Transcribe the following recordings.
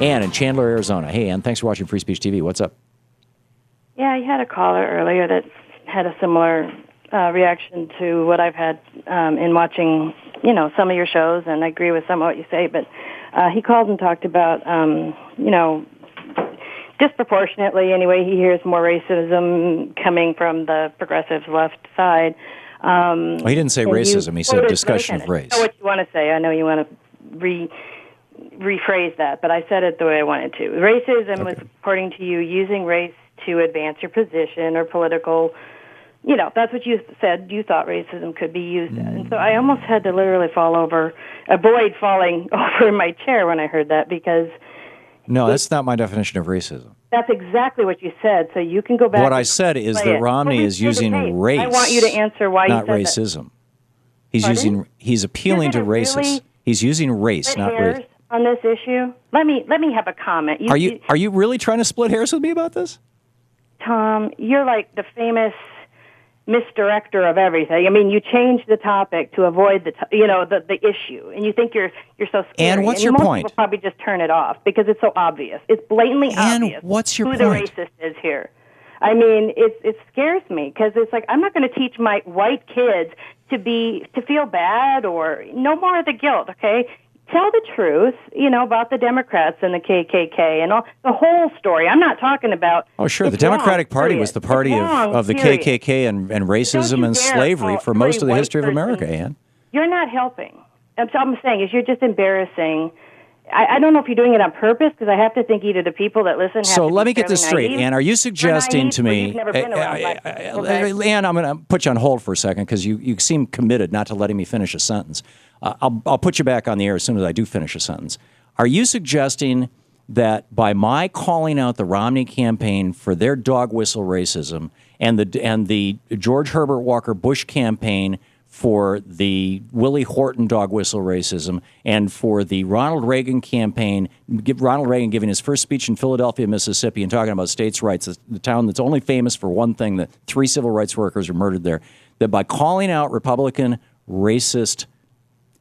Ann in Chandler, Arizona. Hey, Ann, thanks for watching Free Speech TV. What's up? Yeah, I had a caller earlier that had a similar reaction to what I've had in watching, some of your shows, and I agree with some of what you say, but he called and talked about, disproportionately, anyway, he hears more racism coming from the progressive left side. Well, he didn't say racism. He said discussion of race. I know what you want to say. I know you want to rephrase that, but I said it the way I wanted to. Racism was, according to you, using race to advance your position or political, that's what you said you thought racism could be used as. And so I almost had to literally avoid falling over in my chair when I heard that, because... No, that's not my definition of racism. That's exactly what you said, so you can go back. What I said is that Romney is using race. I want you to answer why not you said racism. That. He's appealing to racists. Really he's using race, not race. On this issue, let me have a comment. Are you really trying to split hairs with me about this? Tom, you're like the famous misdirector of everything. I mean, you change the topic to avoid the issue, and you think you're so scary. And what's your most point? People probably just turn it off because it's so obvious. It's blatantly obvious. What's your who point? the racist is here. I mean, it scares me because it's like I'm not going to teach my white kids to feel bad or no more of the guilt. Okay. Tell the truth, about the Democrats and the KKK and all the whole story. I'm not talking about... Oh, sure. The Democratic Party was the party of the KKK and racism and slavery for most of the history of America, Ann. You're not helping. That's all I'm saying is you're just embarrassing. I don't know if you're doing it on purpose, because I have to think either the people that listen have So to let be me get this straight, naive. Ann. Are you suggesting to me... You've never been around black people, Ann, I'm going to put you on hold for a second because you seem committed not to letting me finish a sentence. I'll put you back on the air as soon as I do finish a sentence. Are you suggesting that by my calling out the Romney campaign for their dog whistle racism and the George Herbert Walker Bush campaign for the Willie Horton dog whistle racism and for the Ronald Reagan campaign, Ronald Reagan giving his first speech in Philadelphia, Mississippi, and talking about states' rights, the town that's only famous for one thing, that 3 civil rights workers were murdered there, that by calling out Republican racist...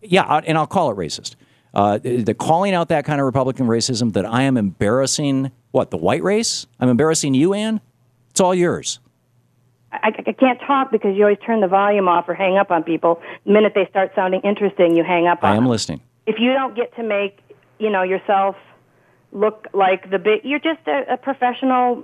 Yeah, and I'll call it racist. The calling out that kind of Republican racism, that I am embarrassing, the white race? I'm embarrassing you, Ann? It's all yours. I can't talk because you always turn the volume off or hang up on people. The minute they start sounding interesting, you hang up on them. I am listening. If you don't get to make, yourself look like you're just a professional...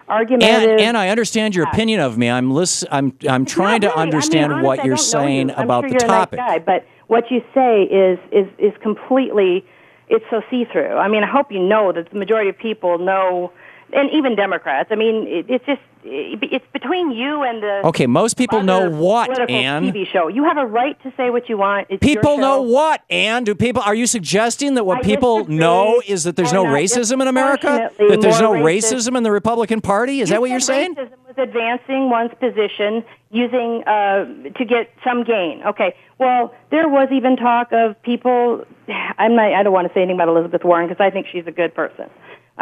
argumentative. And I understand your opinion of me. I'm trying to understand what you're saying about the topic. Nice guy, but what you say is completely, it's so see-through. I mean, I hope you know that the majority of people know, and even Democrats. I mean, it's between you and the... Okay, most people know what, Ann? TV show. You have a right to say what you want. It's people know what, Ann? Are you suggesting that what people know is that there's no racism in America? That there's no racism in the Republican Party? Is that what you're saying? Racism was advancing one's position using to get some gain. Okay. Well, there was even talk of people... I don't want to say anything about Elizabeth Warren because I think she's a good person.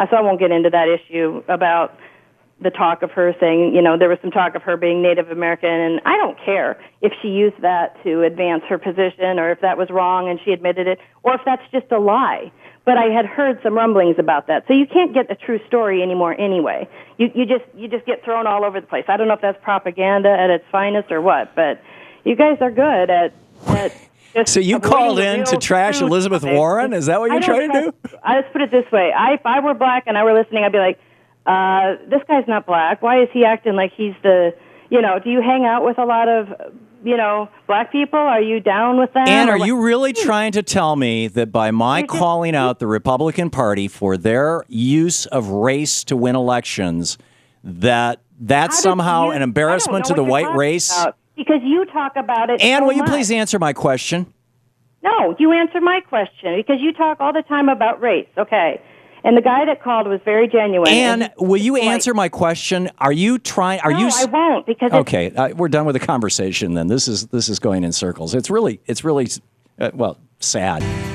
So I won't get into that issue about the talk of her saying, there was some talk of her being Native American, and I don't care if she used that to advance her position or if that was wrong and she admitted it, or if that's just a lie. But I had heard some rumblings about that. So you can't get a true story anymore anyway. You just get thrown all over the place. I don't know if that's propaganda at its finest or what, but you guys are good at so you called in to trash Elizabeth Warren? Is that what you're trying to do? Let's put it this way. If I were black and I were listening, I'd be like, this guy's not black. Why is he acting like he's the, do you hang out with a lot of, black people? Are you down with them? And are you really trying to tell me that by my calling out the Republican Party for their use of race to win elections, that's somehow an embarrassment to the white race? Because you talk about it. Ann, so will you much. please answer my question? No, you answer my question because you talk all the time about race. Okay. And the guy that called was very genuine. Ann, will you answer my question? Are you trying? No, I won't because. Okay, we're done with the conversation. Then this is going in circles. It's really sad.